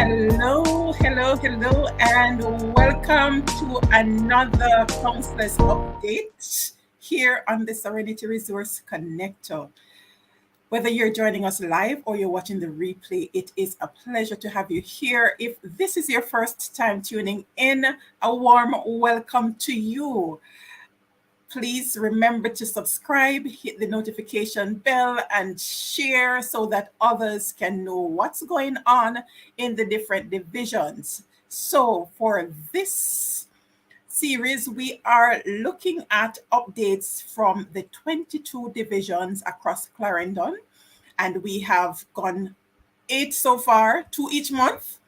Hello, and welcome to another Councillors update here on the Serenity Resource Connector. Whether you're joining us live or you're watching the replay, it is a pleasure to have you here. If this is your first time tuning in, a warm welcome to you. Please remember to subscribe, hit the notification bell, and share so that others can know what's going on in the different divisions. So for this series, we are looking at updates from the 22 divisions across Clarendon, and we have gone 8 so far, 2 each month.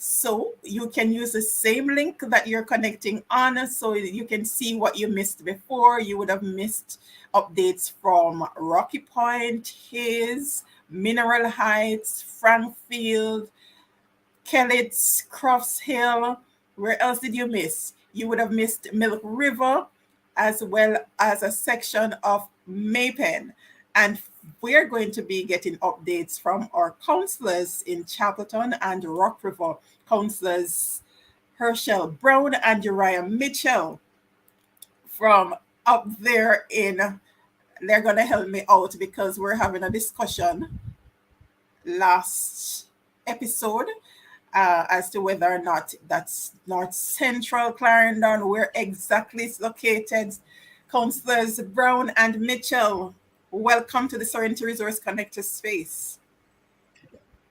So you can use the same link that you're connecting on so you can see what you missed before. You would have missed updates from Rocky Point, Hayes, Mineral Heights, Frankfield, Kellett, Crofts Hill. Where else did you miss? You would have missed Milk River, as well as a section of Maypen. And we're going to be getting updates from our councillors in Chapelton and Rock River, councillors Hershell Brown and Uriah Mitchell from up there they're going to help me out because we're having a discussion last episode as to whether or not that's North Central Clarendon, where exactly it's located. Councillors Brown and Mitchell, welcome to the Serenity Resource Connector space.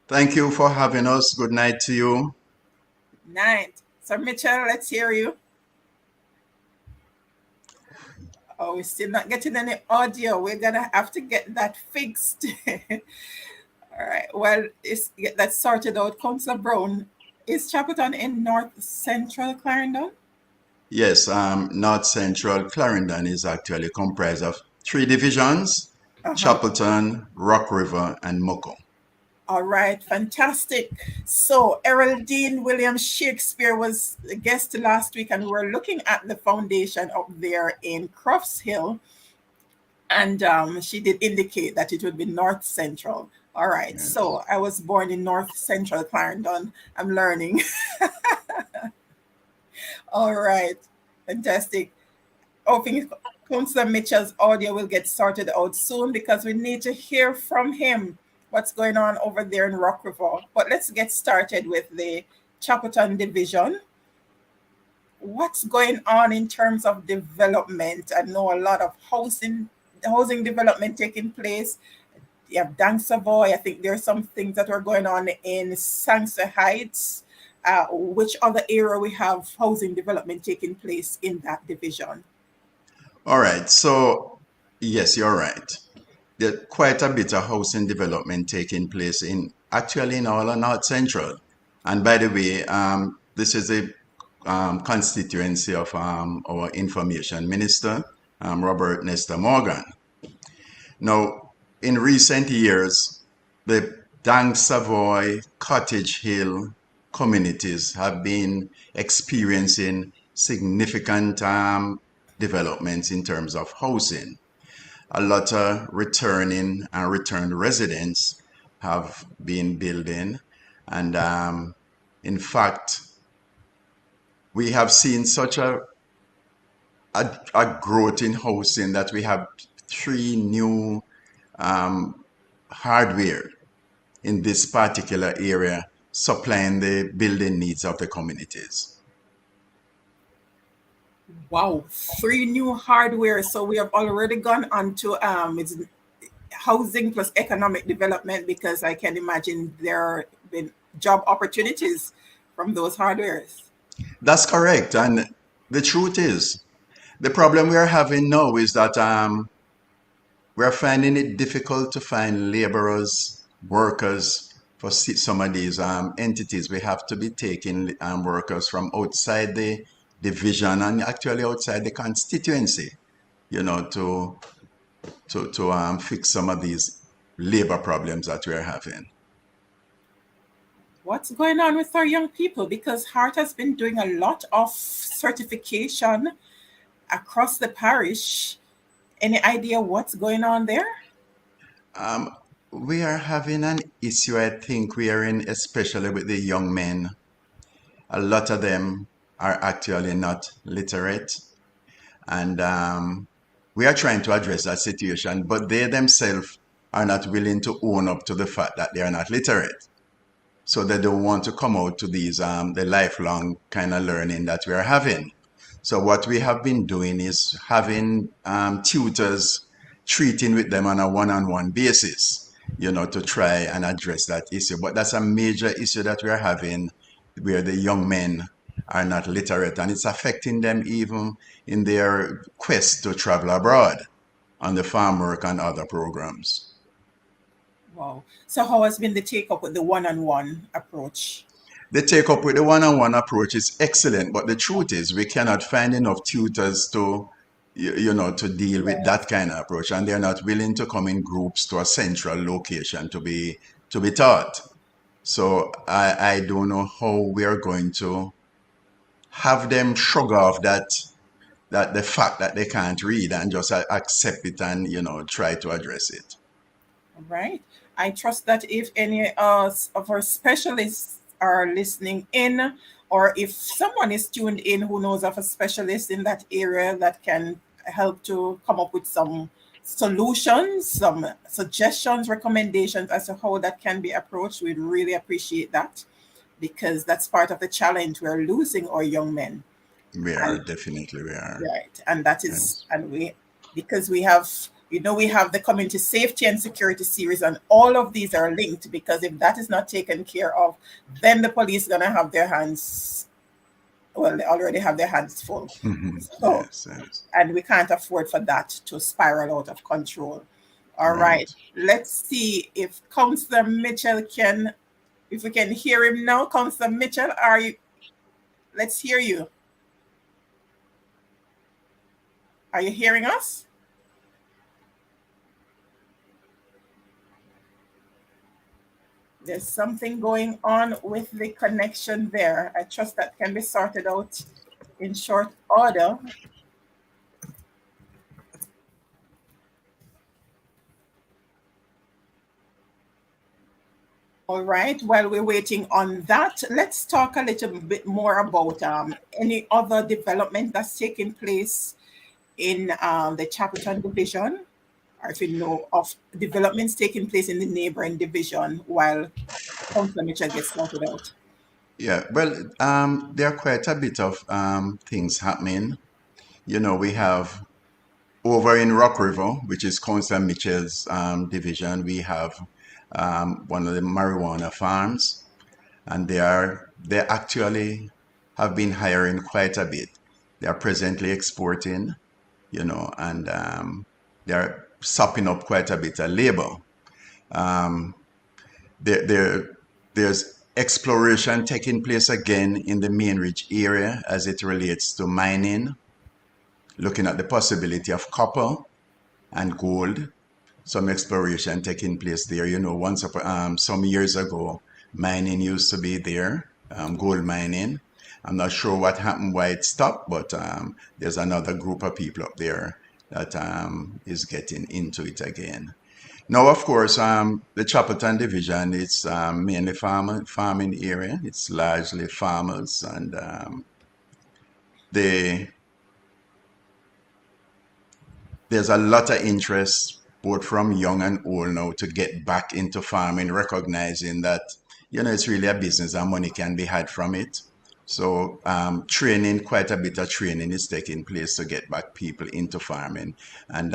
Thank you for having us. Good night to you. Night. So Mitchell, let's hear you. Oh, we're still not getting any audio. We're going to have to get that fixed. All right. Well, get that sorted out. Councillor Brown, is Chapelton in North Central Clarendon? Yes, North Central Clarendon is actually comprised of 3 divisions, Chapelton, Rock River, and Mucko. All right, fantastic. So Eraldine Williams Shakespeare was a guest last week, and we were looking at the foundation up there in Crofts Hill, and she did indicate that it would be North Central. All right, yes. So I was born in North Central Clarendon. I'm learning. All right, fantastic. Hoping Councillor Mitchell's audio will get sorted out soon because we need to hear from him what's going on over there in Rock River. But let's get started with the Chapelton division. What's going on in terms of development? I know a lot of housing development taking place. You have Dang Savoy. I think there are some things that are going on in Sansa Heights. Which other area we have housing development taking place in that division? All right. So, yes, you're right. There's quite a bit of housing development taking place actually in all of North Central. And by the way, this is a constituency of our information minister, Robert Nestor Morgan. Now, in recent years, the Dang Savoy, Cottage Hill communities have been experiencing significant developments in terms of housing. A lot of returning and returned residents have been building, and in fact, we have seen such a growth in housing that we have 3 new hardware in this particular area supplying the building needs of the communities. Wow, 3 new hardware. So we have already gone on to it's housing plus economic development, because I can imagine there have been job opportunities from those hardwares. That's correct. And the truth is, the problem we are having now is that we're finding it difficult to find laborers, workers for some of these entities. We have to be taking workers from outside the division and actually outside the constituency, to fix some of these labor problems that we're having. What's going on with our young people? Because Hart has been doing a lot of certification across the parish. Any idea what's going on there? we are having an issue, I think we are in, especially with the young men. A lot of them are actually not literate. And we are trying to address that situation, but they themselves are not willing to own up to the fact that they are not literate. So they don't want to come out to these, the lifelong kind of learning that we are having. So what we have been doing is having tutors treating with them on a one-on-one basis, to try and address that issue. But that's a major issue that we are having where the young men are not literate, and it's affecting them even in their quest to travel abroad on the farm work and other programs. Wow. So how has been the take up with the one-on-one approach? The take up with the one-on-one approach is excellent, but the truth is we cannot find enough tutors to, to deal with that kind of approach, and they're not willing to come in groups to a central location to be taught. So I don't know how we are going to have them shrug off that the fact that they can't read and just accept it and try to address it. Right. I trust that if any of our specialists are listening in, or if someone is tuned in who knows of a specialist in that area that can help to come up with some solutions, some suggestions, recommendations as to how that can be approached, we'd really appreciate that, because that's part of the challenge. We're losing our young men. We are, And definitely we are. right, and that is, Yes. and because we have, we have the community safety and security series, and all of these are linked, because if that is not taken care of, then the police gonna have their hands, well, they already have their hands full. So, Yes, yes. and we can't afford for that to spiral out of control. All right, Right. let's see if Councillor Mitchell can, if we can hear him now. Councillor Mitchell, are you? Let's hear you. Are you hearing us? There's something going on with the connection there. I trust that can be sorted out in short order. All right, while we're waiting on that, let's talk a little bit more about any other development that's taking place in the Chapelton division, or if you know of developments taking place in the neighboring division while Councillor Mitchell gets sorted out. Yeah, well, there are quite a bit of things happening. We have over in Rock River, which is Councillor Mitchell's division, we have one of the marijuana farms, and they actually have been hiring quite a bit. They are presently exporting, and they're sopping up quite a bit of labor. Um, there's exploration taking place again in the Main Ridge area as it relates to mining, looking at the possibility of copper and gold. Some exploration taking place there. Once upon some years ago, mining used to be there, gold mining. I'm not sure what happened, why it stopped, but there's another group of people up there that is getting into it again. Now, of course, the Chapelton division, it's mainly farming area. It's largely farmers, and they there's a lot of interest, both from young and old now, to get back into farming, recognizing that, it's really a business and money can be had from it. So training, quite a bit of training is taking place to get back people into farming. And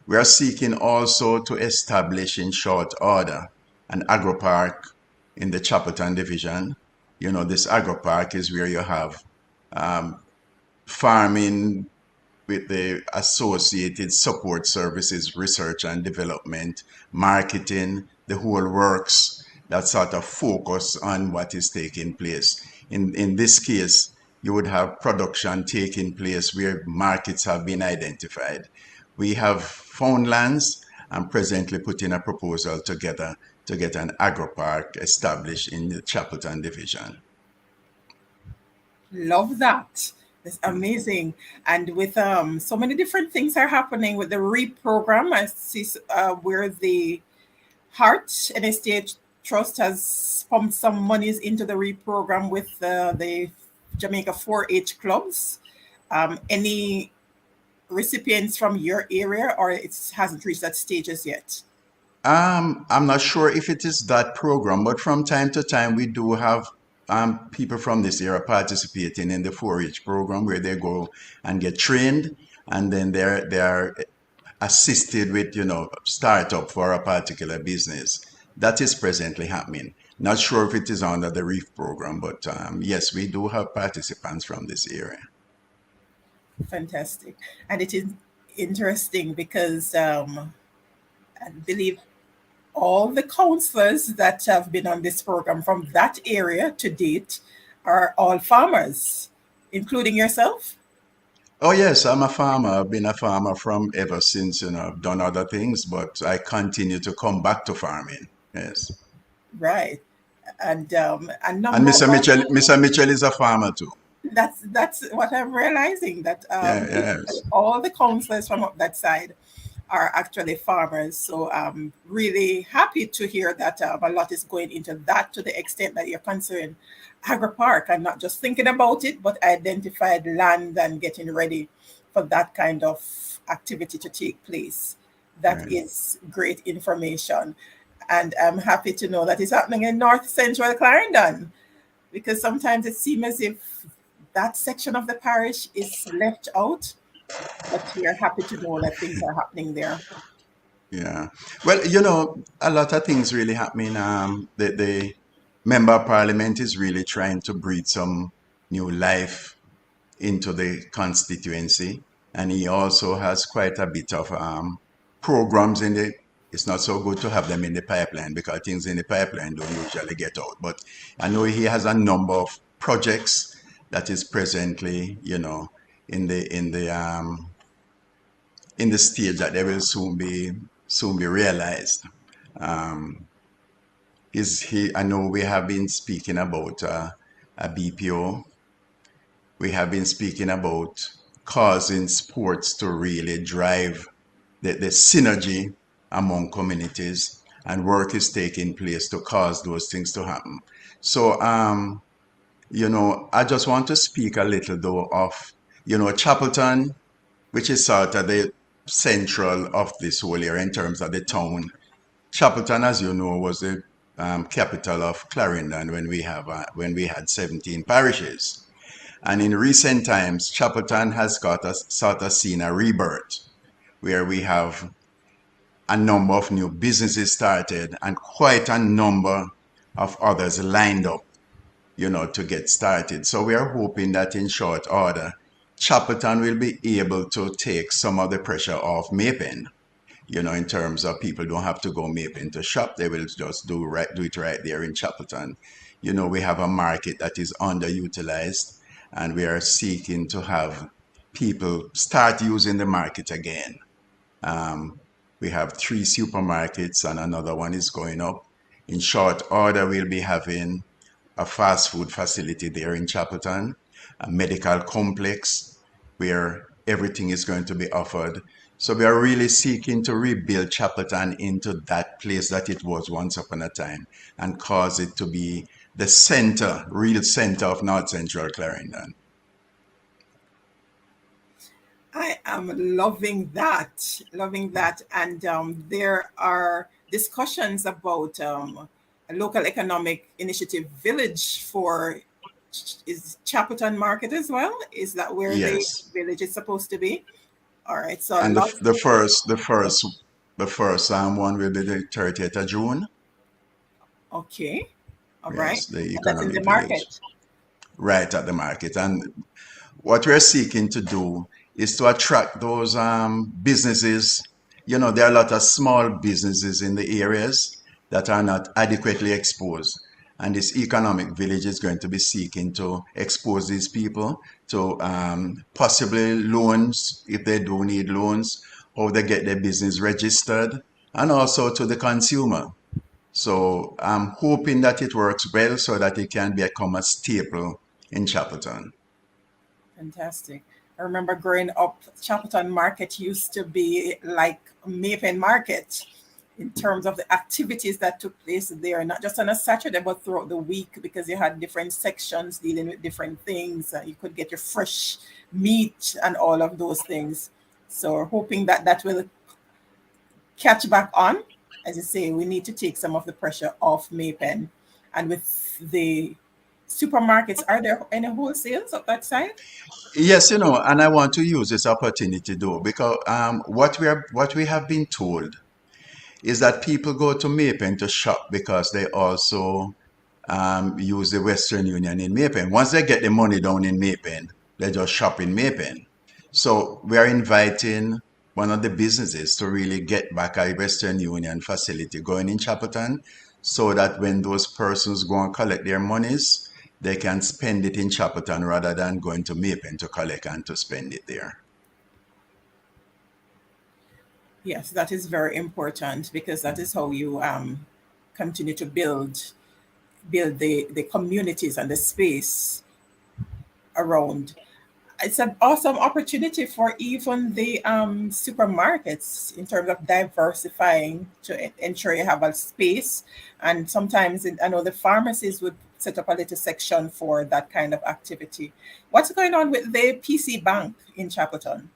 we are seeking also to establish in short order an agro park in the Chapelton division. This agro park is where you have farming with the associated support services, research and development, marketing, the whole works, that sort of focus on what is taking place. In this case, you would have production taking place where markets have been identified. We have found lands and presently putting a proposal together to get an agro park established in the Chapelton division. Love that. That's amazing. And with so many different things are happening with the REAP program. I see where the Heart and Estate Trust has pumped some monies into the REAP program with the Jamaica 4-H clubs. Any recipients from your area, or it hasn't reached that stages yet? I'm not sure if it is that program, but from time to time we do have people from this area participating in the 4-H program where they go and get trained, and then they are assisted with, startup for a particular business. That is presently happening. Not sure if it is under the REEF program, but yes, we do have participants from this area. Fantastic. And it is interesting because I believe all the counselors that have been on this program from that area to date are all farmers, including yourself. Oh yes, I'm a farmer. I've been a farmer from ever since, I've done other things, but I continue to come back to farming. Yes. Right. And a And number Mr. of Mitchell, Mr. Mitchell is a farmer too. that's what I'm realizing, that Yeah, basically yes. all the counselors from up that side are actually farmers. So I'm really happy to hear that a lot is going into that, to the extent that you're considering agri-park and not just thinking about it, but identified land and getting ready for that kind of activity to take place. That Right. is great information. And I'm happy to know that it's happening in North Central Clarendon, because sometimes it seems as if that section of the parish is left out, but we are happy to know that things are happening there. Yeah. Well, a lot of things really happening. The member of parliament is really trying to breathe some new life into the constituency, and he also has quite a bit of programs in the. It's not so good to have them in the pipeline because things in the pipeline don't usually get out. But I know he has a number of projects that is presently, in the stage that they will soon be realized. Um, is he? I know we have been speaking about a BPO. We have been speaking about causing sports to really drive the synergy among communities, and work is taking place to cause those things to happen. So, I just want to speak a little though of, Chapelton, which is sort of the central of this whole area in terms of the town. Chapelton, as you know, was the capital of Clarendon when we had 17 parishes. And in recent times, Chapelton has got a sort of seen a rebirth where we have a number of new businesses started and quite a number of others lined up, to get started. So we are hoping that in short order, Chapelton will be able to take some of the pressure off Mapen, in terms of people don't have to go Mapen to shop. They will just do it right there in Chapelton. We have a market that is underutilized, and we are seeking to have people start using the market again. We have 3 supermarkets and another one is going up. In short order, we'll be having a fast food facility there in Chapelton, a medical complex where everything is going to be offered. So we are really seeking to rebuild Chapelton into that place that it was once upon a time and cause it to be the center, real center of North Central Clarendon. I am loving that. And there are discussions about a local economic initiative village for, is Chapelton Market as well? Is that where the Yes. village is supposed to be? All right, so a And lot. the first one will be the 30th of June. Okay, all right, Yes, the and that's in the economic village, market. right at the market. And what we're seeking to do is to attract those businesses. There are a lot of small businesses in the areas that are not adequately exposed. And this economic village is going to be seeking to expose these people to possibly loans, if they do need loans, how they get their business registered, and also to the consumer. So I'm hoping that it works well so that it can become a staple in Chapelton. Fantastic. I remember growing up, Chapelton Market used to be like Mapen Market. in terms of the activities that took place there, not just on a Saturday, but throughout the week, because you had different sections dealing with different things. You could get your fresh meat and all of those things. So we're hoping that that will catch back on. As you say, we need to take some of the pressure off Maypen. And with the supermarkets, are there any wholesales of that side? Yes, and I want to use this opportunity though, because what we have been told is that people go to Maypen to shop because they also use the Western Union in Maypen. Once they get the money down in Maypen, they just shop in Maypen. So we are inviting one of the businesses to really get back a Western Union facility going in Chapelton, so that when those persons go and collect their monies, they can spend it in Chapelton rather than going to Maypen to collect and to spend it there. Yes, that is very important, because that is how you continue to build the communities and the space around. It's an awesome opportunity for even the supermarkets in terms of diversifying to ensure you have a space. And sometimes I know the pharmacies would set up a little section for that kind of activity. What's going on with the PC Bank in Chapelton?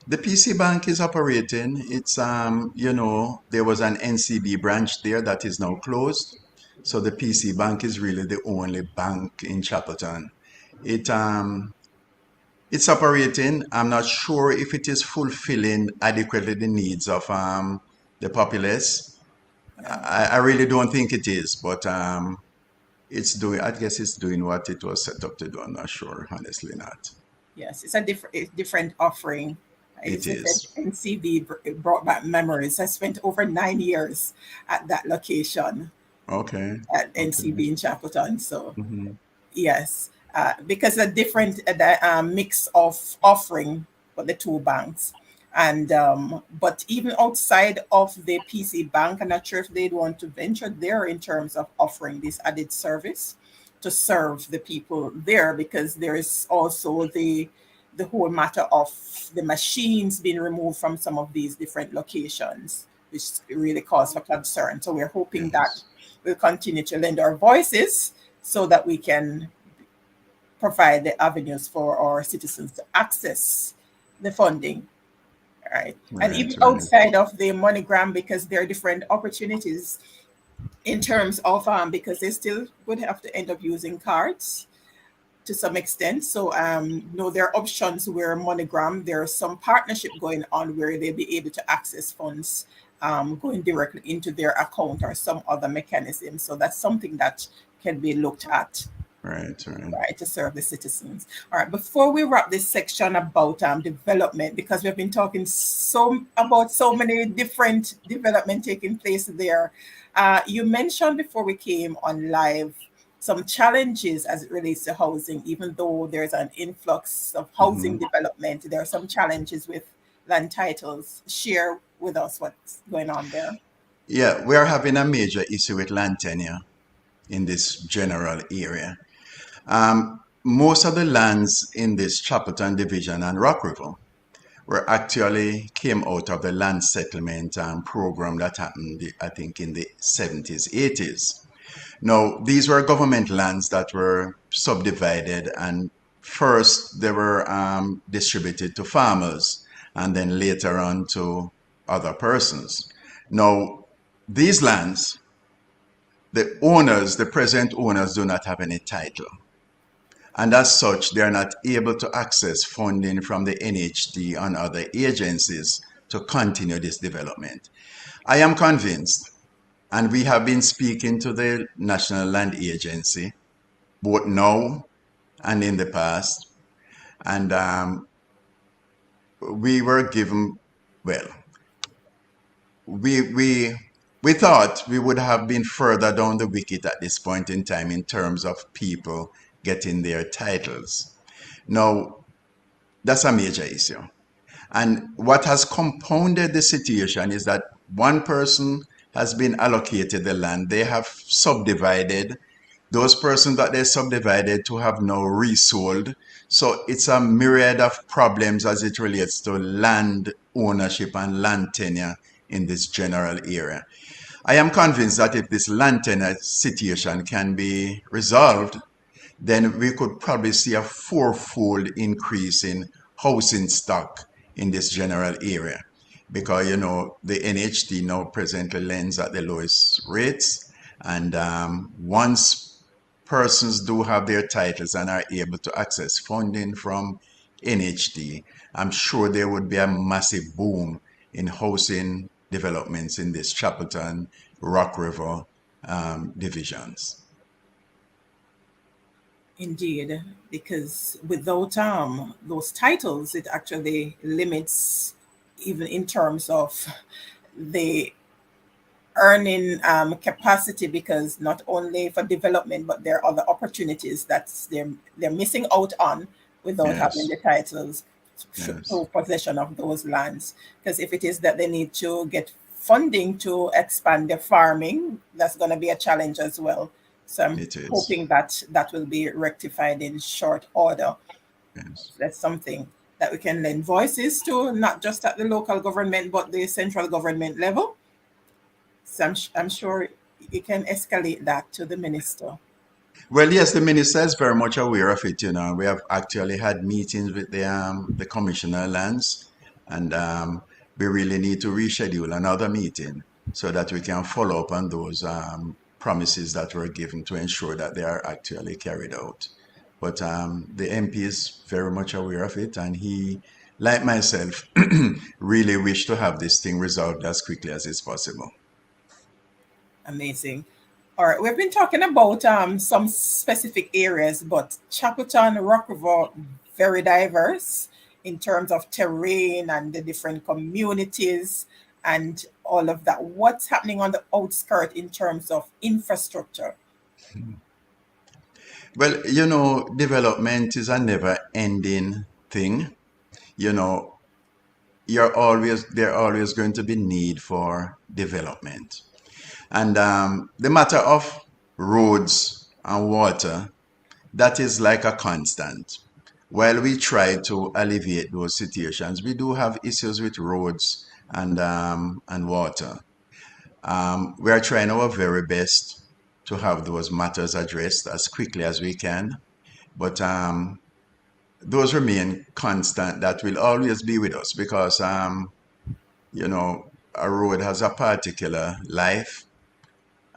The PC Bank is operating. It's there was an NCB branch there that is now closed. So the PC Bank is really the only bank in Chapelton. It's operating. I'm not sure if it is fulfilling adequately the needs of the populace. I really don't think it is, but it's doing. I guess it's doing what it was set up to do. I'm not sure, honestly, not. Yes, it's a different offering. It is. NCB brought back memories. I spent over 9 years at that location Okay. at Okay. NCB in Chapelton. So hmm yes, because a different mix of offering for the two banks. And but even outside of the PC Bank, I'm not sure if they'd want to venture there in terms of offering this added service to serve the people there, because there is also the whole matter of the machines being removed from some of these different locations, which really cause for concern. So we're hoping that Yes. we'll continue to lend our voices so that we can provide the avenues for our citizens to access the funding. All right. And Right. even Right. outside of the MoneyGram, because there are different opportunities in terms of because they still would have to end up using cards to some extent. So no, there are options where MoneyGram, there's some partnership going on where they'll be able to access funds going directly into their account or some other mechanism. So that's something that can be looked at, Right. Right. right, to serve the citizens. All right, before we wrap this section about development, because we've been talking about so many different development taking place there. You mentioned before we came on live some challenges as it relates to housing. Even though there's an influx of housing hmm development, there are some challenges with land titles. Share with us what's going on there. Yeah, we are having a major issue with land tenure in this general area. Most of the lands in this Chapelton Division and Rock River were actually came out of the land settlement program that happened, I think, in the 70s, 80s. Now, these were government lands that were subdivided, and first they were distributed to farmers and then later on to other persons. Now, these lands, the present owners, do not have any title. And as such, they are not able to access funding from the NHD and other agencies to continue this development. I am convinced, and we have been speaking to the National Land Agency, both now and in the past, and we were given, well, we thought we would have been further down the wicket at this point in time in terms of people getting their titles. Now, that's a major issue. And what has compounded the situation is that one person has been allocated the land. They have subdivided. Those persons that they subdivided to have now resold. So it's a myriad of problems as it relates to land ownership and land tenure in this general area. I am convinced that if this land tenant situation can be resolved, then we could probably see a fourfold increase in housing stock in this general area. Because, the NHD now presently lends at the lowest rates. And once persons do have their titles and are able to access funding from NHD, I'm sure there would be a massive boom in housing developments in this Chapelton, Rock River divisions. Indeed, because without those titles, it actually limits, even in terms of the earning capacity, because not only for development, but there are other opportunities that they're missing out on without having Yes, the titles yes, to possession of those lands. Because if it is that they need to get funding to expand their farming, that's going to be a challenge as well. So I'm it is. hoping that that will be rectified in short order. Yes. That's something that we can lend voices to, not just at the local government, but the central government level. So I'm sure you can escalate that to the minister. Well, yes, the minister is very much aware of it. We have actually had meetings with the commissioner of lands, and we really need to reschedule another meeting so that we can follow up on those promises that were given to ensure that they are actually carried out. But the MP is very much aware of it, and he, like myself, really wish to have this thing resolved as quickly as is possible. Amazing. All right, we've been talking about some specific areas, but Chapelton, Rock River, very diverse in terms of terrain and the different communities and all of that. What's happening on the outskirt in terms of infrastructure? Well, development is a never-ending thing. You know, there always going to be need for development. And the matter of roads and water, that is like a constant. While we try to alleviate those situations, we do have issues with roads and water. We are trying our very best to have those matters addressed as quickly as we can, but those remain constant that will always be with us because you know a road has a particular life,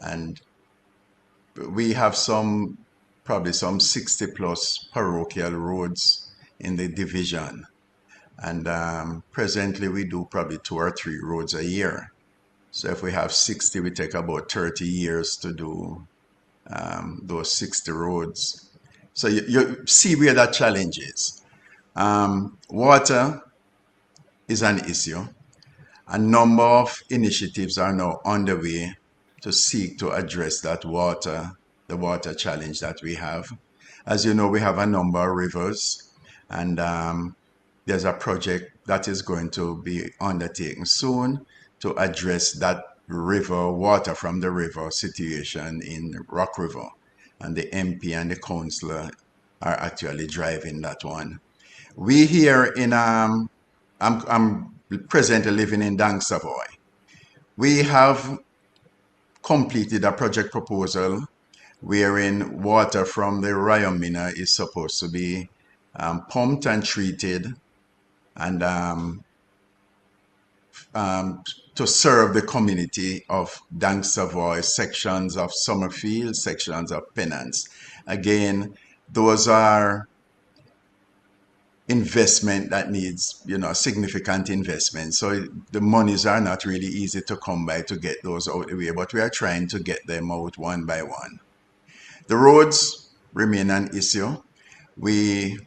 and we have probably some 60 plus parochial roads in the division, and presently we do probably 2 or 3 roads a year. So if we have 60, we take about 30 years to do those 60 roads. So you see where that challenge is. Water is an issue. A number of initiatives are now underway to seek to address the water challenge that we have. As you know, we have a number of rivers, and there's a project that is going to be undertaken soon to address that water from the river situation in Rock River. And the MP and the councillor are actually driving that one. We here I'm presently living in Dang Savoy. We have completed a project proposal wherein water from the Uriah mina is supposed to be pumped and treated and to serve the community of Dang Savoy, sections of Summerfield, sections of Penance. Again, those are investment that needs, significant investment. So the monies are not really easy to come by to get those out the way, but we are trying to get them out one by one. The roads remain an issue. We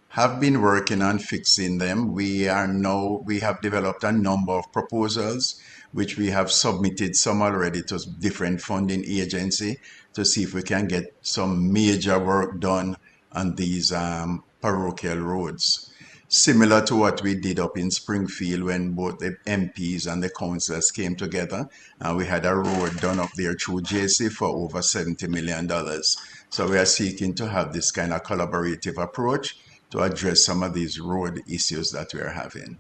have been working on fixing them. We have developed a number of proposals, which we have submitted some already to different funding agency to see if we can get some major work done on these parochial roads. Similar to what we did up in Springfield when both the MPs and the councillors came together. We had a road done up there through JC for over $70 million. So we are seeking to have this kind of collaborative approach to address some of these road issues that we are having.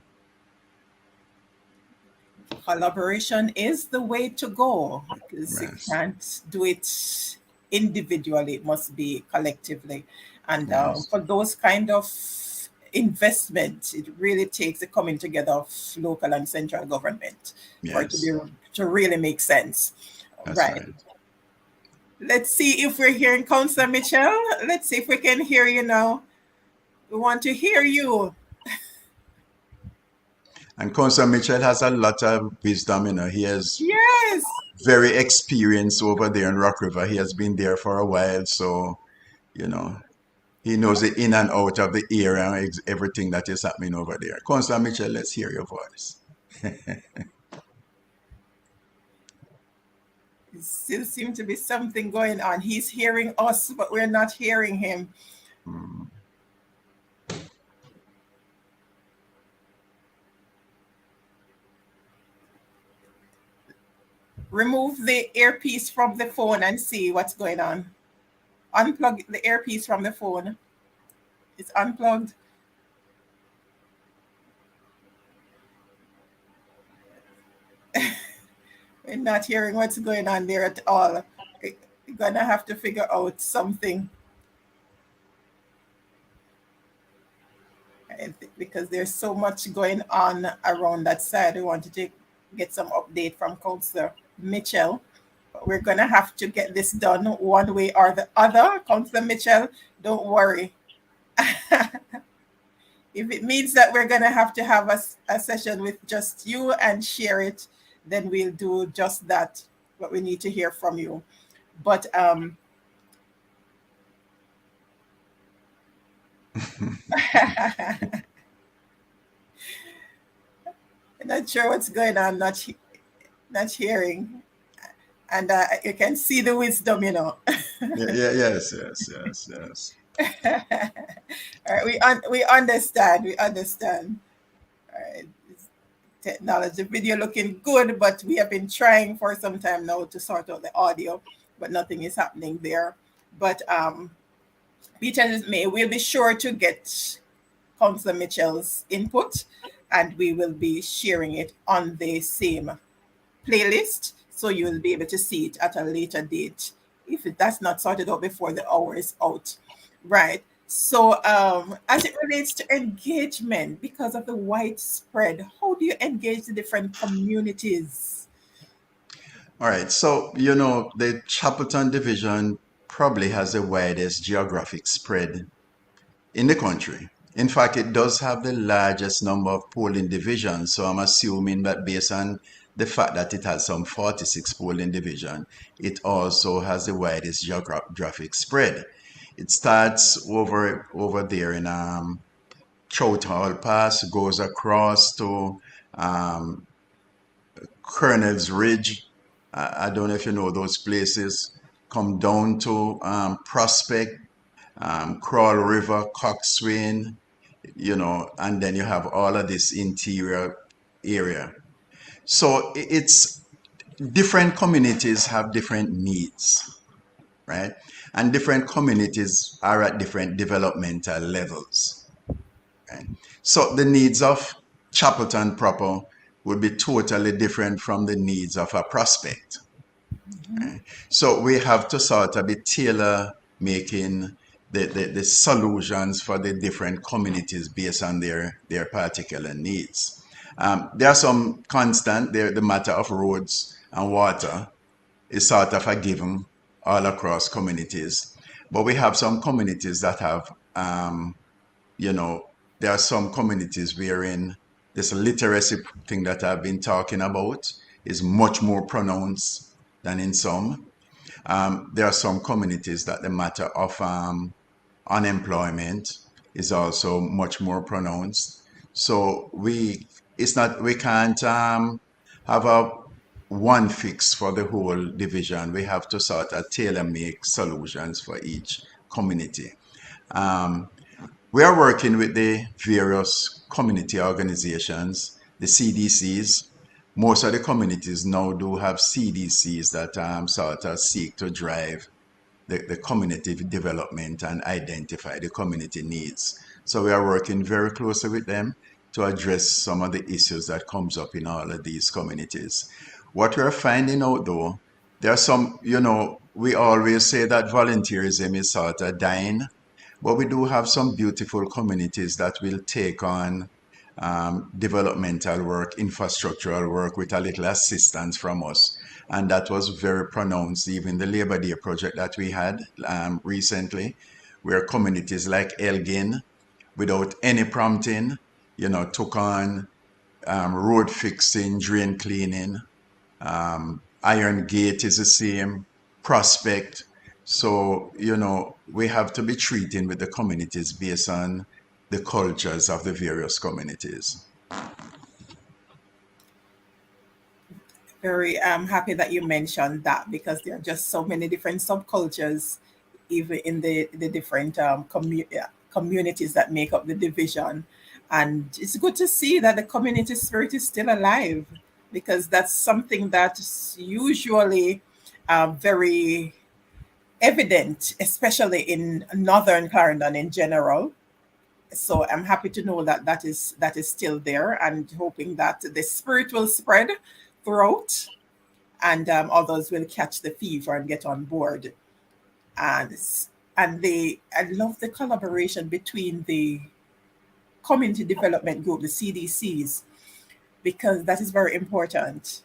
collaboration is the way to go because you Yes. can't do it individually, it must be collectively. And Yes. for those kind of investment, it really takes the coming together of local and central government for it to be Yes. to really make sense. That's Right. right. Let's see if we're hearing Councillor Mitchell. Let's see if we can hear you now. We want to hear you. And Councillor Mitchell has a lot of wisdom, you know. He has Yes. very experienced over there in Rock River. He has been there for a while, so you know he knows the in and out of the area, everything that is happening over there. Councillor Mitchell, let's hear your voice. There still seems to be something going on. He's hearing us, but we're not hearing him. Mm. Remove the earpiece from the phone and see what's going on. Unplug the earpiece from the phone. It's unplugged. We're not hearing what's going on there at all. We're gonna have to figure out something. Because there's so much going on around that side. We wanted to get some update from Councillor Mitchell. But we're going to have to get this done one way or the other. Councillor Mitchell, don't worry. If it means that we're going to have a session with just you and share it, then we'll do just that, what we need to hear from you. But I'm not sure what's going on, not hearing. And you can see the wisdom, you know. Yes. All right, we understand. We understand. All right, technology video looking good, but we have been trying for some time now to sort out the audio, but nothing is happening there. But Peter May, we'll be sure to get Councillor Mitchell's input, and we will be sharing it on the same playlist, so you will be able to see it at a later date if that's not sorted out before the hour is out. Right. So as it relates to engagement, because of the widespread, how do you engage the different communities? All right. So, you know, the Chapelton division probably has the widest geographic spread in the country. In fact, it does have the largest number of polling divisions. So I'm assuming that based on the fact that it has some 46 polling divisions, it also has the widest geographic spread. It starts over there in Chowthall Pass, goes across to um, Colonel's Ridge. I don't know if you know those places. Come down to Prospect, Crawl River, Coxswain, you know, and then you have all of this interior area. So it's different communities have different needs, right? And different communities are at different developmental levels. Right? So the needs of Chapelton proper would be totally different from the needs of a prospect. Right? So we have to sort of be tailor making the solutions for the different communities based on their particular needs. There are some constant, the matter of roads and water is sort of a given all across communities. But we have some communities that have, you know, there are some communities wherein this literacy thing that I've been talking about is much more pronounced than in some. There are some communities that the matter of unemployment is also much more pronounced. So we can't have a one fix for the whole division. We have to sort of tailor make solutions for each community. We are working with the various community organizations, the CDCs. Most of the communities now do have CDCs that sort of seek to drive the community development and identify the community needs. So we are working very closely with them to address some of the issues that comes up in all of these communities. What we're finding out though, there are some, we always say that volunteerism is sort of dying, but we do have some beautiful communities that will take on developmental work, infrastructural work with a little assistance from us. And that was very pronounced, even the Labor Day project that we had recently, where communities like Elgin, without any prompting, took on road fixing, drain cleaning. Iron Gate is the same, Prospect. So, we have to be treating with the communities based on the cultures of the various communities. Very happy that you mentioned that, because there are just so many different subcultures, even in the different communities that make up the division. And it's good to see that the community spirit is still alive, because that's something that's usually very evident, especially in Northern Clarendon in general. So I'm happy to know that that is still there, and hoping that the spirit will spread throughout, and others will catch the fever and get on board. And I love the collaboration between the community development group, the CDCs, because that is very important.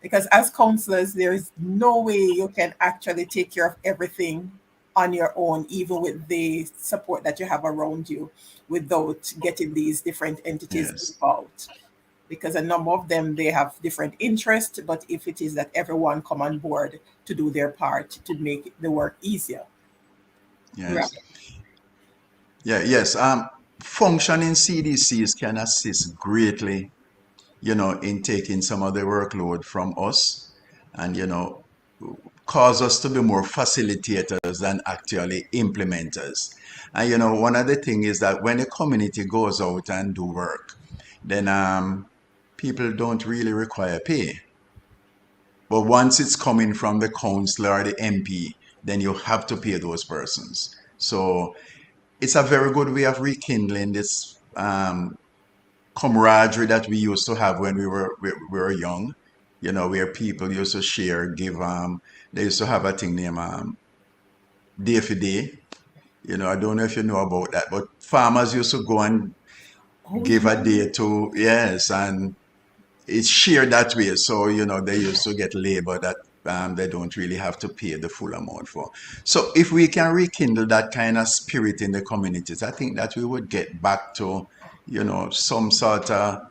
Because as counselors, there is no way you can actually take care of everything on your own, even with the support that you have around you, without getting these different entities Yes. involved. Because a number of them, they have different interests, but if it is that everyone come on board to do their part to make the work easier. Right. Yes. Yes. Functioning CDCs can assist greatly, in taking some of the workload from us and, cause us to be more facilitators than actually implementers. And, one of the things is that when a community goes out and do work, then people don't really require pay. But once it's coming from the councillor or the MP, then you have to pay those persons. So it's a very good way of rekindling this camaraderie that we used to have when we were young, where people used to share, give. They used to have a thing named Day for Day. I don't know if you know about that, but farmers used to go and Oh, give a yeah. day to, yes, and it's shared that way. So, they used to get labor that they don't really have to pay the full amount for. So if we can rekindle that kind of spirit in the communities, I think that we would get back to, some sort of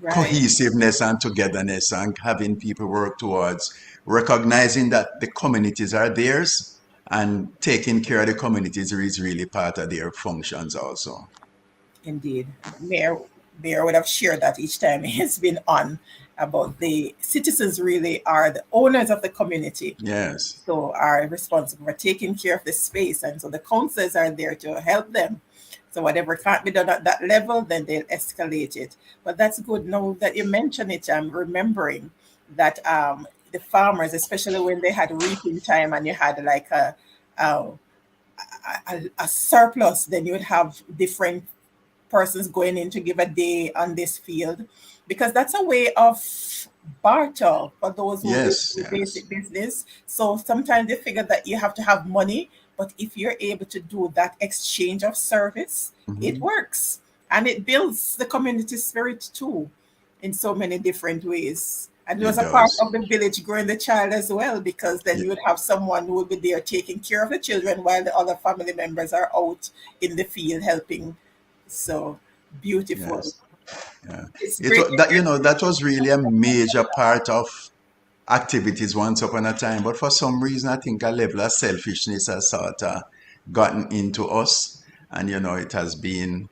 Right. cohesiveness and togetherness and having people work towards recognizing that the communities are theirs and taking care of the communities is really part of their functions also. Indeed. Mayor would have shared that each time he's been on, about the citizens really are the owners of the community, Yes. so are responsible for taking care of the space. And so the councillors are there to help them. So whatever can't be done at that level, then they'll escalate it. But that's good. Now that you mention it, I'm remembering that the farmers, especially when they had reaping time and you had like a, a surplus, then you would have different persons going in to give a day on this field, because that's a way of barter for those who do Yes, the yes. basic business. So sometimes they figure that you have to have money, but if you're able to do that exchange of service, it Hmm. works, and it builds the community spirit too, in so many different ways. And it was It a part does. of the village growing the child as well, because then Ye- you would have someone who would be there taking care of the children while the other family members are out in the field helping. So beautiful. Yes. Yeah. It's It great was to that, hear. that was really a major part of activities once upon a time. But for some reason, I think a level of selfishness has sort of gotten into us. And, it has been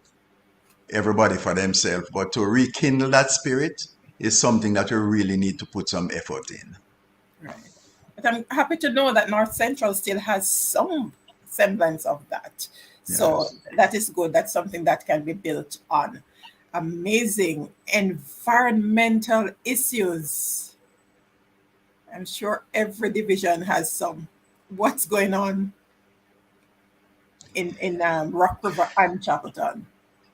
everybody for themselves. But to rekindle that spirit is something that we really need to put some effort in. Right. But I'm happy to know that North Central still has some semblance of that. So Yes. that is good. That's something that can be built on. Amazing environmental issues. I'm sure every division has some. What's going on in Rock River and Chapelton?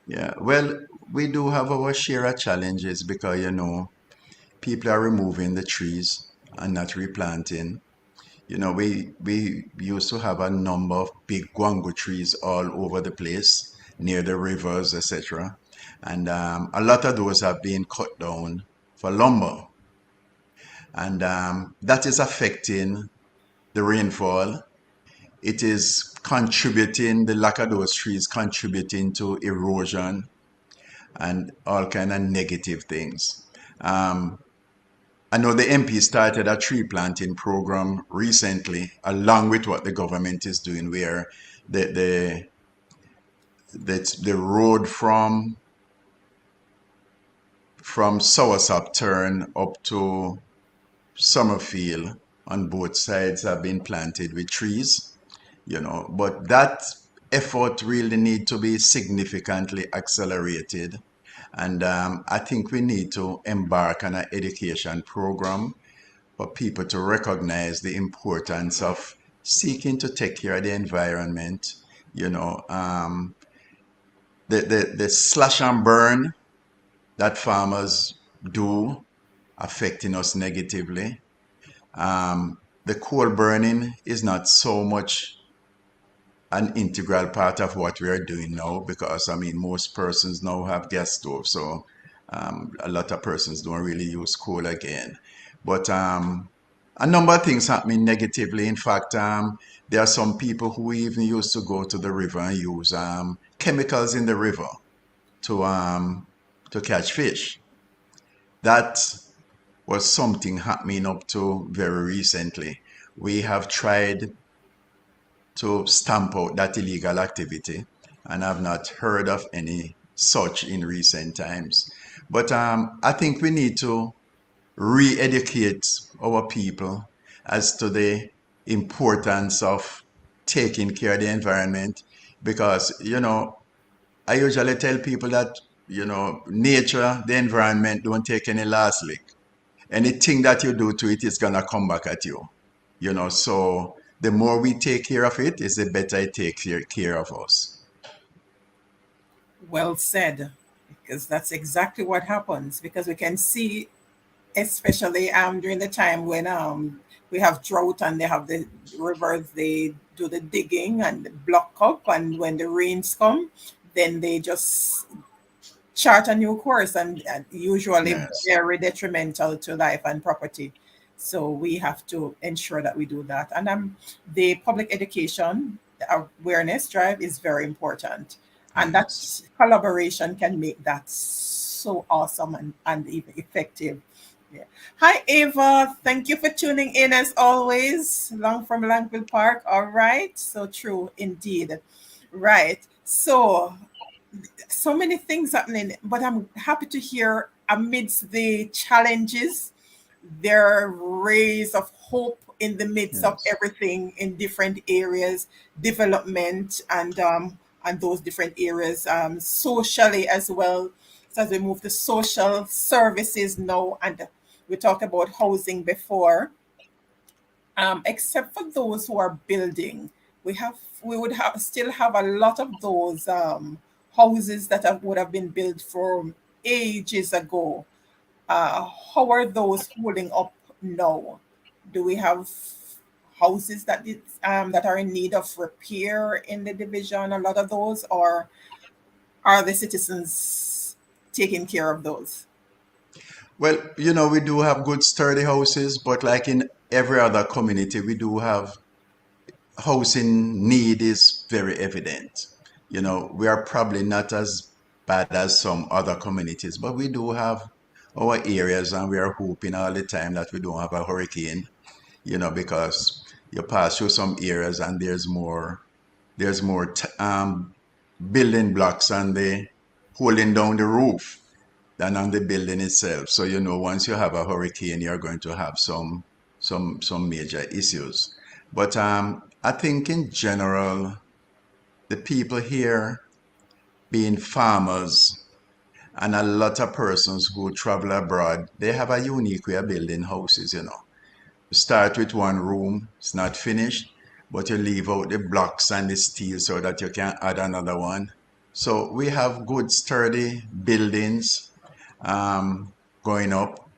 Yeah, well, we do have our share of challenges because, people are removing the trees and not replanting. We used to have a number of big guango trees all over the place, near the rivers, etc. And a lot of those have been cut down for lumber. And that is affecting the rainfall. It is contributing, the lack of those trees contributing to erosion and all kind of negative things. Um, I know the MP started a tree planting program recently, along with what the government is doing, where the the the road from Soursop turn up to Summerfield on both sides have been planted with trees. But that effort really need to be significantly accelerated. And I think we need to embark on an education program for people to recognize the importance of seeking to take care of the environment. You know, the slash and burn that farmers do affecting us negatively. The coal burning is not so much an integral part of what we are doing now because, I mean, most persons now have gas stoves, so a lot of persons don't really use coal again. But a number of things happening negatively. In fact, there are some people who even used to go to the river and use chemicals in the river to catch fish. That was something happening up to very recently. We have tried to stamp out that illegal activity and have not heard of any such in recent times. But I think we need to re-educate our people as to the importance of taking care of the environment because, I usually tell people that, nature, the environment don't take any last lick. Anything that you do to it is gonna come back at you. So the more we take care of it, is the better it takes care of us. Well said, because that's exactly what happens. Because we can see, especially during the time when we have drought and they have the rivers, they do the digging and the block up, and when the rains come, then they just chart a new course, and usually Yes. very detrimental to life and property. So we have to ensure that we do that. And the public education awareness drive is very important. And that Yes. collaboration can make that so awesome and even effective. Yeah. Hi, Ava. Thank you for tuning in as always. Long from Langville Park. All right. So true indeed. Right. So many things happening, but I'm happy to hear amidst the challenges, there are rays of hope in the midst of Yes. everything in different areas, development and those different areas, socially as well. So as we move to social services now, and we talked about housing before, except for those who are building, we would have still have a lot of those houses that would have been built from ages ago. How are those holding up now? Do we have houses that are in need of repair in the division? A lot of those, or are the citizens taking care of those? Well, we do have good sturdy houses, but like in every other community, we do have housing need is very evident. We are probably not as bad as some other communities, but we do have our areas, and we are hoping all the time that we don't have a hurricane, because you pass through some areas and there's more building blocks on the holding down the roof than on the building itself. So once you have a hurricane, you're going to have some major issues. But I think in general, the people here being farmers and a lot of persons who travel abroad, they have a unique way of building houses. You start with one room, it's not finished, but you leave out the blocks and the steel so that you can add another one. So we have good, sturdy buildings going up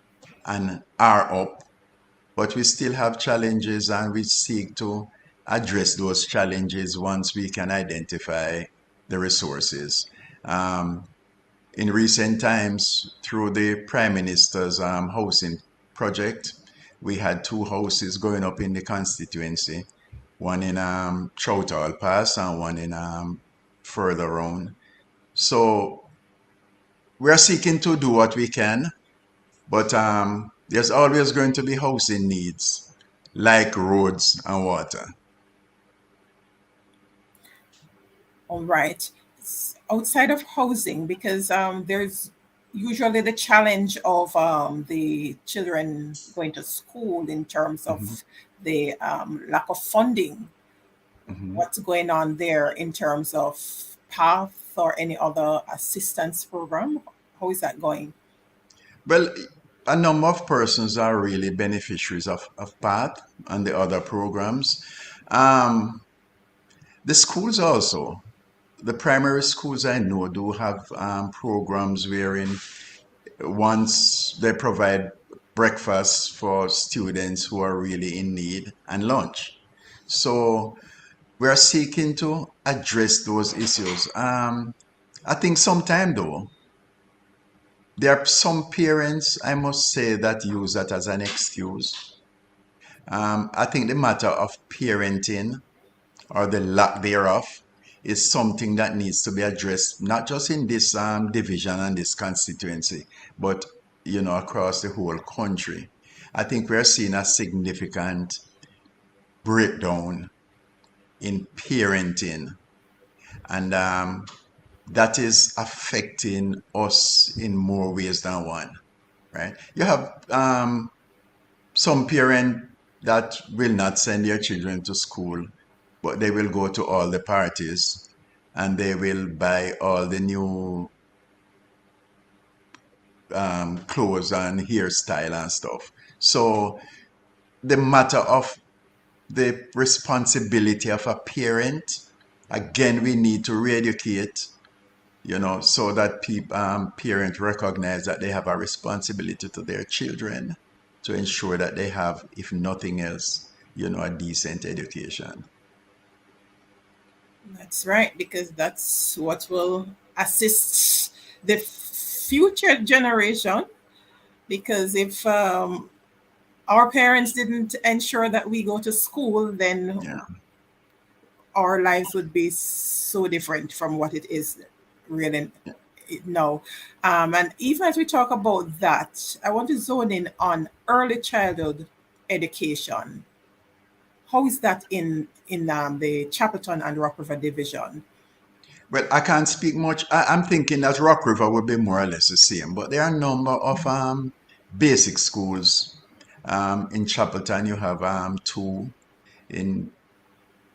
and are up, but we still have challenges, and we seek to address those challenges once we can identify the resources. Um, in recent times, through the Prime Minister's housing project, we had two houses going up in the constituency, one in Chowtal Pass and one in further on. So we're seeking to do what we can, but there's always going to be housing needs, like roads and water. All right. Outside of housing, because there's usually the challenge of the children going to school in terms Mhm, of the lack of funding. mhm. What's going on there in terms of PATH or any other assistance program? How is that going? Well, a number of persons are really beneficiaries of PATH and the other programs. Um, the schools also, the primary schools I know do have programs wherein once they provide breakfast for students who are really in need and lunch. So we are seeking to address those issues. I think sometime though, there are some parents, I must say, that use that as an excuse. I think the matter of parenting or the lack thereof is something that needs to be addressed, not just in this division and this constituency, but across the whole country. I think we're seeing a significant breakdown in parenting, and that is affecting us in more ways than one. Right? You have some parent that will not send their children to school, but they will go to all the parties and they will buy all the new clothes and hairstyle and stuff. So the matter of the responsibility of a parent, again, we need to re-educate, so that parents recognize that they have a responsibility to their children to ensure that they have, if nothing else, a decent education. That's right, because that's what will assist the future generation. Because if our parents didn't ensure that we go to school, then Yeah. our lives would be so different from what it is really now. And even as we talk about that, I want to zone in on early childhood education. How is that in the Chapelton and Rock River division? Well, I can't speak much. I'm thinking that Rock River would be more or less the same, but there are a number of basic schools. In Chapelton, you have two. In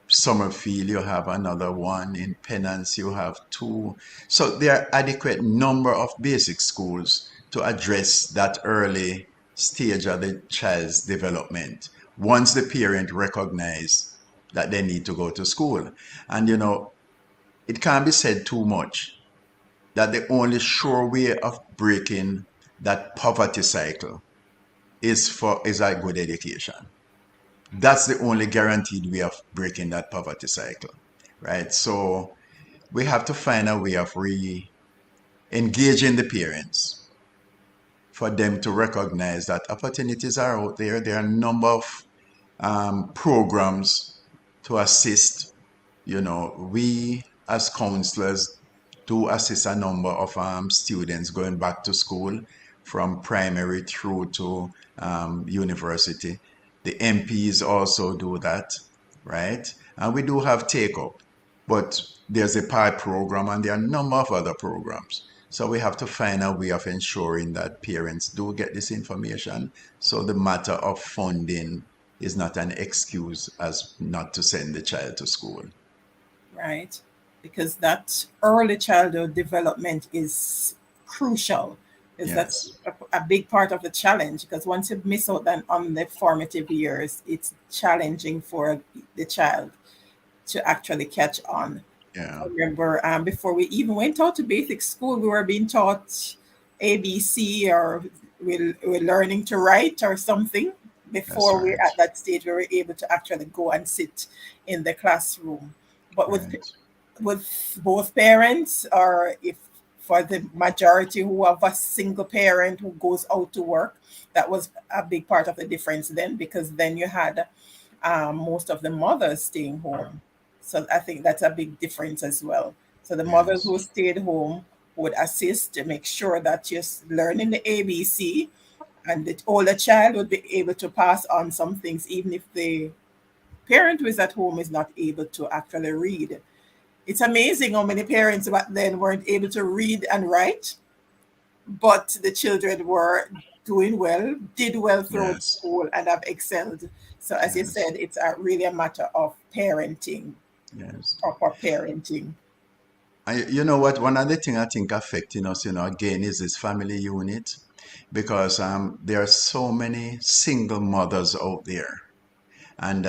Summerfield, you have another one. In Penance, you have two. So there are adequate number of basic schools to address that early stage of the child's development. Once the parent recognize that they need to go to school, and it can't be said too much that the only sure way of breaking that poverty cycle is a good education. That's the only guaranteed way of breaking that poverty cycle, right? So we have to find a way of re-engaging the parents for them to recognize that opportunities are out there. There are a number of programs to assist. We as counselors do assist a number of students going back to school from primary through to university. The MPs also do that, right? And we do have take up, but there's a PI program and there are a number of other programs. So we have to find a way of ensuring that parents do get this information. So the matter of funding is not an excuse as not to send the child to school. Right? Because that early childhood development is crucial. Is that's Yes. a big part of the challenge? Because once you miss out on the formative years, it's challenging for the child to actually catch on. Yeah. I remember before we even went out to basic school, we were being taught ABC, or we're learning to write or something That's before we're right. at that stage where we're able to actually go and sit in the classroom. But Right. with both parents, or if for the majority who have a single parent who goes out to work, that was a big part of the difference then, because then you had most of the mothers staying home. So I think that's a big difference as well. So the mothers Yes. who stayed home would assist to make sure that you're learning the ABC, and the older child would be able to pass on some things, even if the parent who is at home is not able to actually read. It's amazing how many parents back then weren't able to read and write, but the children were doing well, did well throughout Yes. school, and have excelled. So, as you Yes. said, it's really a matter of parenting, Yes. proper parenting. You know what? One other thing I think affecting us, again, is this family unit, because there are so many single mothers out there, and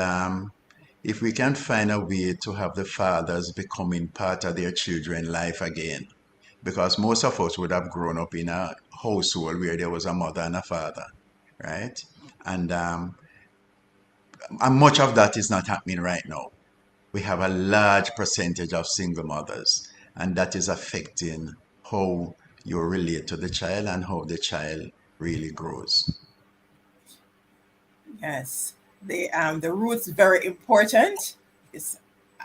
if we can find a way to have the fathers becoming part of their children's life again, because most of us would have grown up in a household where there was a mother and a father, right? And and much of that is not happening right now. We have a large percentage of single mothers, and that is affecting how you relate to the child and how the child really grows. Yes, the roots very important. It's,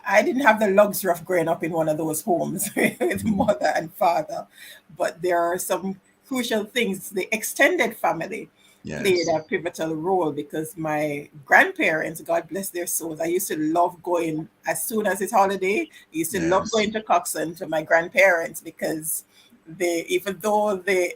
I didn't have the luxury of growing up in one of those homes with Mhm. mother and father, but there are some crucial things. The extended family played Yes, a pivotal role, because my grandparents, God bless their souls, I used to love going as soon as it's holiday. I used to love yes, going to Coxon to my grandparents, because even though they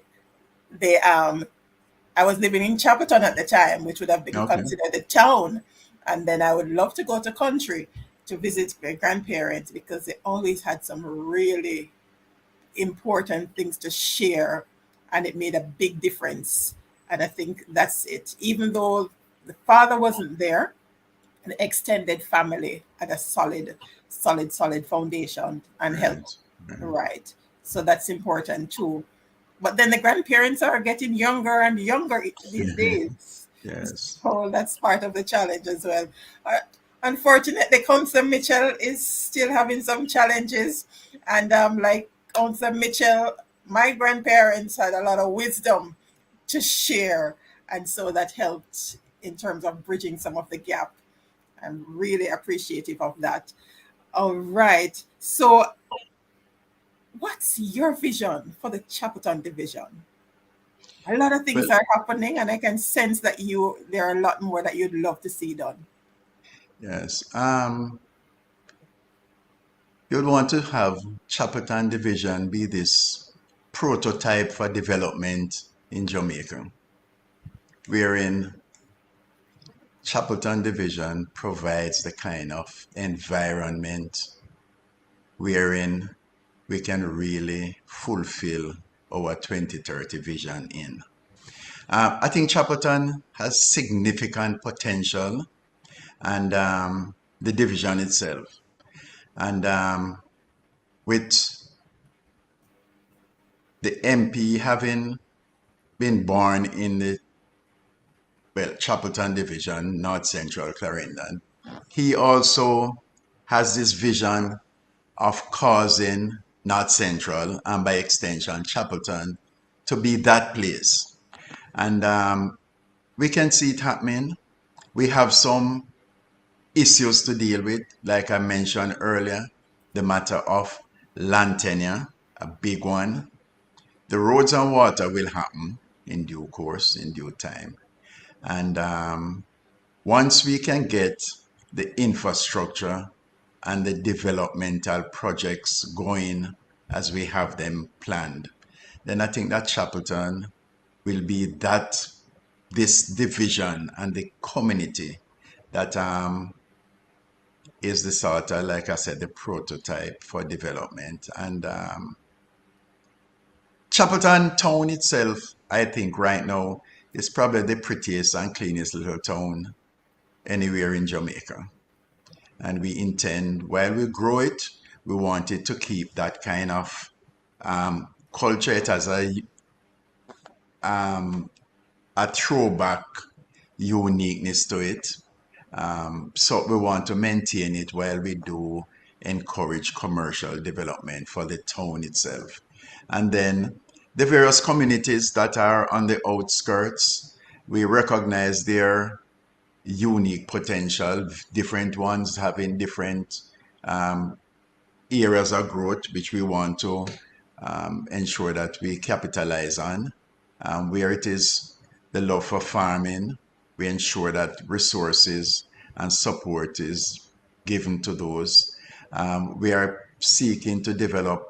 I was living in Chapelton at the time, which would have been okay, considered a town. And then I would love to go to country to visit my grandparents, because they always had some really important things to share, and it made a big difference. And I think that's it. Even though the father wasn't there, the extended family had a solid foundation and help. right, right, Right. So that's important too. But then the grandparents are getting younger and younger these days. yes, So that's part of the challenge as well. Uh, Unfortunately, Councillor Mitchell is still having some challenges. And like Councillor Mitchell, my grandparents had a lot of wisdom to share. And so that helped in terms of bridging some of the gap. I'm really appreciative of that. All right. So, what's your vision for the Chapelton division? A lot of well, things are happening, and I can sense that there are a lot more that you'd love to see done. yes. You'd want to have Chapelton Division be this prototype for development in Jamaica, wherein Chapelton Division provides the kind of environment wherein we can really fulfill our 2030 vision in. I think Chapelton has significant potential, and the division itself. And with the MP having been born in the, well, Chapelton division, North Central Clarendon, he also has this vision of causing North Central, and by extension Chapelton, to be that place. And we can see it happening. We have some issues to deal with, like I mentioned earlier, the matter of land tenure, a big one. The roads and water will happen in due course, in due time. And once we can get the infrastructure and the developmental projects going as we have them planned, then I think that Chapelton will be this division and the community that is the sort of, like I said, the prototype for development. And Chapelton town itself, I think right now, is probably the prettiest and cleanest little town anywhere in Jamaica. And we intend, while we grow it, we wanted to keep that kind of culture. It has a throwback uniqueness to it. So we want to maintain it while we do encourage commercial development for the town itself. And then the various communities that are on the outskirts, we recognize their unique potential, different ones having different areas of growth, which we want to ensure that we capitalize on. Where it is the love for farming, we ensure that resources and support is given to those. We are seeking to develop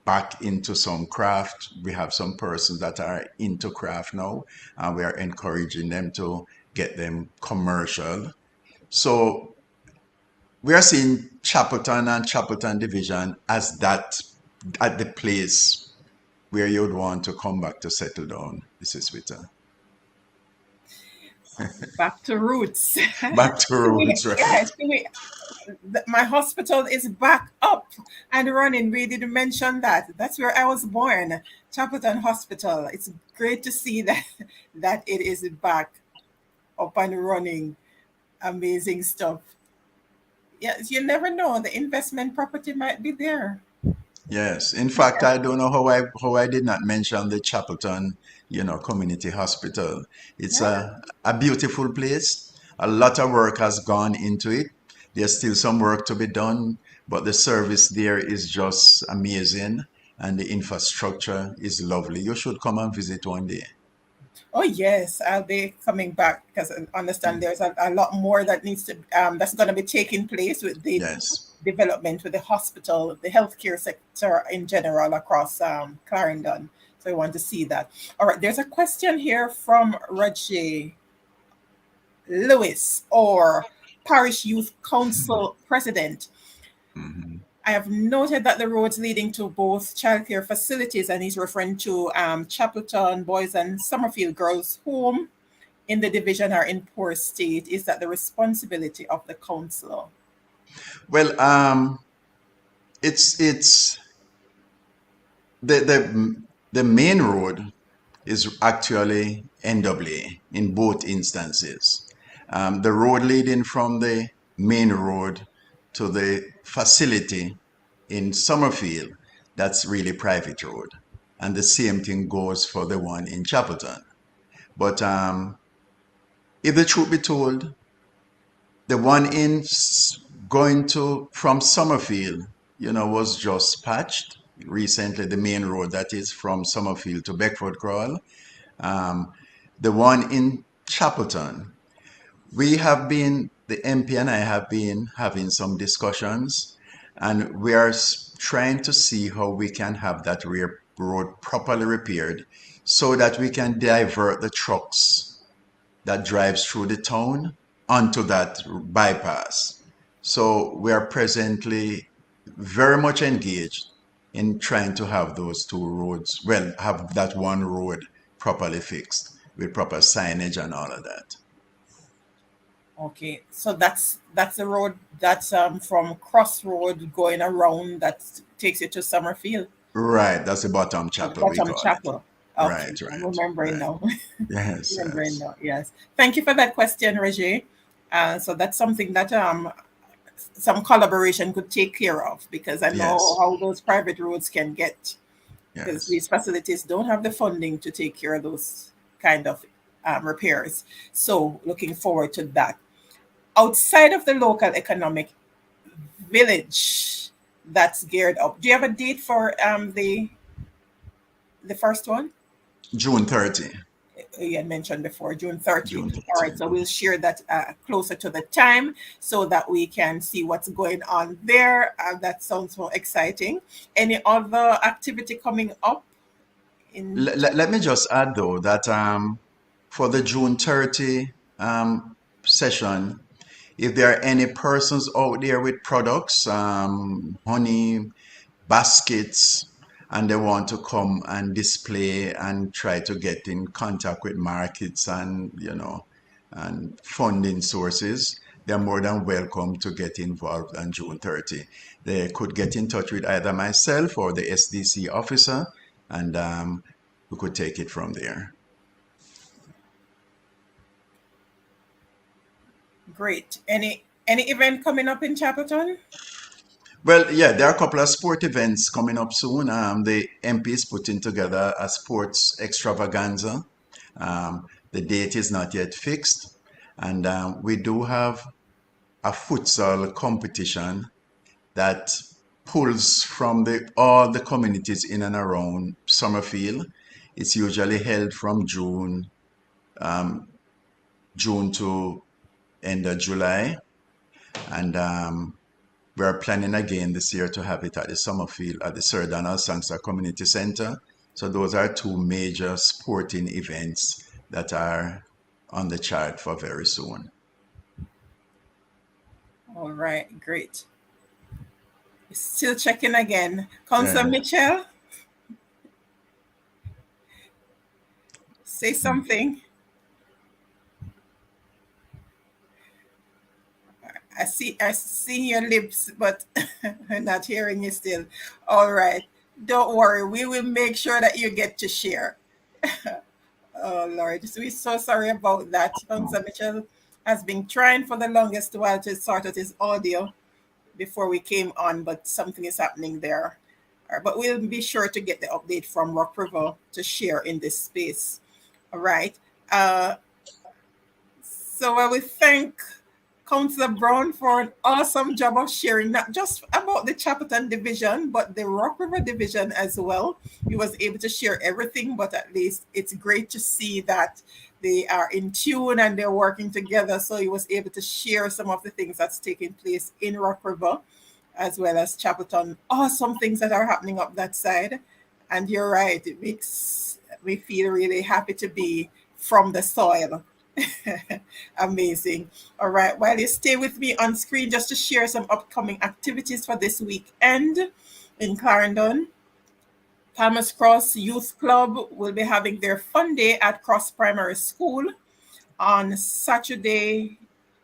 back into some craft. We have some persons that are into craft now, and we are encouraging them to get them commercial. So we are seeing Chapelton and Chapelton Division as that at the place where you'd want to come back to settle down, Mrs. Witter. Back to roots. Back to roots, right? Yes, my hospital is back up and running. We didn't mention that. That's where I was born, Chapelton Hospital. It's great to see that it is back up and running. Amazing stuff. Yes, you never know. The investment property might be there. Yes. In fact, I don't know how I did not mention the Chapelton, community hospital. It's Yeah. a beautiful place. A lot of work has gone into it. There's still some work to be done, but the service there is just amazing and the infrastructure is lovely. You should come and visit one day. Oh yes, I'll be coming back because I understand Mm. there's a lot more that needs to that's going to be taking place with the Yes. development with the hospital, the healthcare sector in general across Clarendon. So I want to see that. All right, there's a question here from Roger Lewis, or Parish Youth Council President. Mhm. I have noted that the roads leading to both childcare facilities, and he's referring to Chapelton Boys and Summerfield Girls Home in the division, are in poor state. Is that the responsibility of the council? Well, it's the main road is actually NWA in both instances. The road leading from the main road to the facility in Summerfield, that's really private road. And the same thing goes for the one in Chapelton. But if the truth be told, the one going to from Summerfield, was just patched recently. The main road that is from Summerfield to Beckford Crawl. Um, the one in Chapelton, the MP and I have been having some discussions, and we are trying to see how we can have that rear road properly repaired so that we can divert the trucks that drives through the town onto that bypass. So we are presently very much engaged in trying to have those two roads, well, have that one road properly fixed with proper signage and all of that. Okay, so that's the road that's from Crossroad going around that takes you to Summerfield, Right, that's the bottom at chapel we Bottom call it. Chapel. Okay, Right, I'm right, remembering right. now. Yes, Remembering yes, now. Yes. Thank you for that question, Roger. So that's something that some collaboration could take care of, because I know yes, how those private roads can get, because yes. these facilities don't have the funding to take care of those kind of repairs. So looking forward to that. Outside of the local economic village that's geared up, do you have a date for the first one? June 30, You had mentioned before, June 30th. June All right, 30. so we'll share that closer to the time so that we can see what's going on there. That sounds so exciting. Any other activity coming up in? Let me just add though that for the June 30 session, if there are any persons out there with products, honey, baskets, and they want to come and display and try to get in contact with markets and, and funding sources, they're more than welcome to get involved on June 30. They could get in touch with either myself or the SDC officer, and we could take it from there. Great. Any event coming up in Chapelton? Well, yeah, there are a couple of sport events coming up soon. The MP is putting together a sports extravaganza. The date is not yet fixed, and we do have a futsal competition that pulls from all the communities in and around Summerfield. It's usually held from June to end of July, and we're planning again this year to have it at the Summerfield at the Sir Donald Sangster Community Center. So those are two major sporting events that are on the chart for very soon. All right, great. Still checking again. Councillor Mitchell, say something. I see your lips, but I'm not hearing you still. All right. Don't worry. We will make sure that you get to share. Oh, Lord. So we're so sorry about that. Councillor Mitchell has been trying for the longest while to sort out his audio before we came on, but something is happening there. But we'll be sure to get the update from Rock River to share in this space. All right. So I will thank Councillor Brown for an awesome job of sharing, not just about the Chapelton division, but the Rock River division as well. He was able to share everything, but at least it's great to see that they are in tune and they're working together. So he was able to share some of the things that's taking place in Rock River, as well as Chapelton. Awesome things that are happening up that side. And you're right, it makes me feel really happy to be from the soil. Amazing. All right. While you stay with me on screen, just to share some upcoming activities for this weekend in Clarendon. Palmer's Cross Youth Club will be having their fun day at Cross Primary School on Saturday,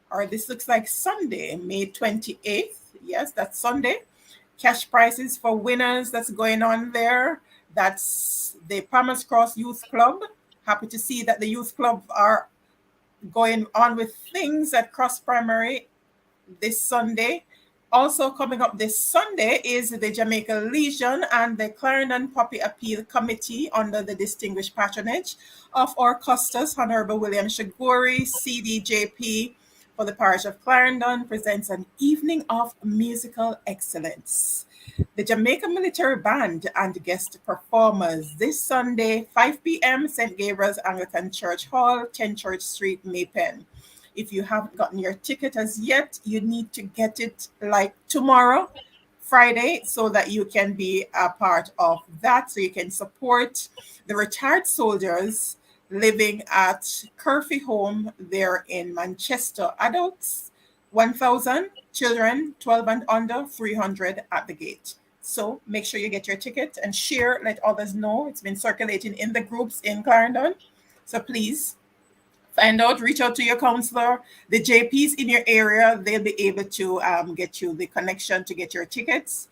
or this looks like Sunday, May 28th. Yes, that's Sunday. Cash prizes for winners that's going on there. That's the Palmer's Cross Youth Club. Happy to see that the youth club are going on with things at Cross Primary this Sunday. Also coming up this Sunday is the Jamaica Legion and the Clarendon Puppy Appeal Committee under the distinguished patronage of our Custos, Honorable William Shagori, CDJP for the parish of Clarendon, presents an evening of musical excellence. The Jamaica Military Band and guest performers this Sunday, 5 p.m., St. Gabriel's Anglican Church Hall, 10 Church Street, Maypen. If you haven't gotten your ticket as yet, you need to get it like tomorrow, Friday, so that you can be a part of that, so you can support the retired soldiers living at Curfew Home there in Manchester. Adults, 1,000. Children 12 and under, 300 at the gate. So make sure you get your ticket and share, let others know. It's been circulating in the groups in Clarendon. So please find out, reach out to your counselor. The JPs in your area, they'll be able to get you the connection to get your tickets.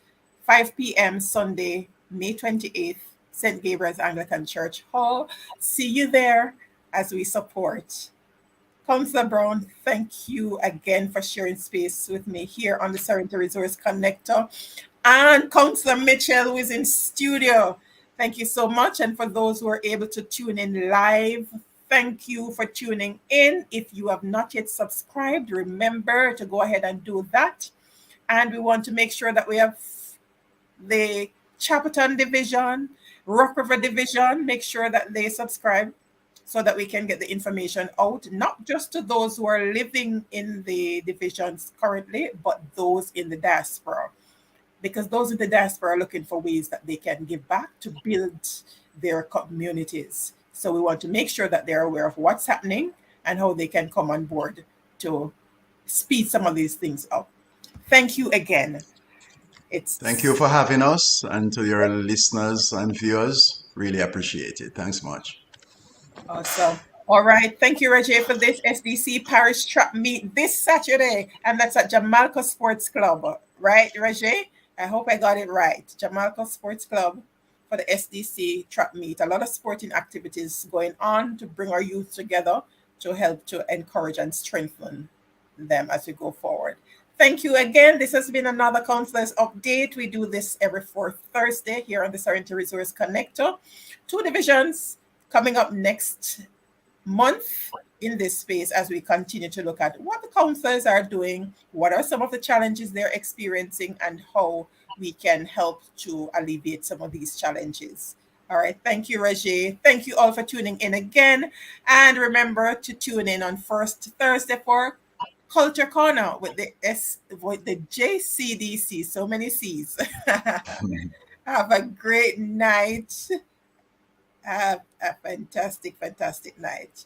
5 p.m. Sunday, May 28th, St. Gabriel's Anglican Church Hall. See you there as we support. Councillor Brown, thank you again for sharing space with me here on the Serenity Resource Connector. And Councillor Mitchell, who is in studio, thank you so much. And for those who are able to tune in live, thank you for tuning in. If you have not yet subscribed, remember to go ahead and do that. And we want to make sure that we have the Chapelton Division, Rock River Division, make sure that they subscribe, so that we can get the information out, not just to those who are living in the divisions currently, but those in the diaspora. Because those in the diaspora are looking for ways that they can give back to build their communities. So we want to make sure that they're aware of what's happening and how they can come on board to speed some of these things up. Thank you again. Thank you for having us, and to your listeners and viewers, really appreciate it. Thanks much. Awesome. All right. Thank you, Roger, for this SDC Parish Trap Meet this Saturday. And that's at Jamalco Sports Club. Right, Roger? I hope I got it right. Jamalco Sports Club for the SDC Trap Meet. A lot of sporting activities going on to bring our youth together to help to encourage and strengthen them as we go forward. Thank you again. This has been another Councillors Update. We do this every fourth Thursday here on the Serenity Resource Connector. 2 divisions coming up next month in this space as we continue to look at what the councillors are doing, what are some of the challenges they're experiencing, and how we can help to alleviate some of these challenges. All right. Thank you, Roger. Thank you all for tuning in again. And remember to tune in on first Thursday for Culture Corner with the JCDC. So many C's. Have a great night. Have a fantastic, fantastic night.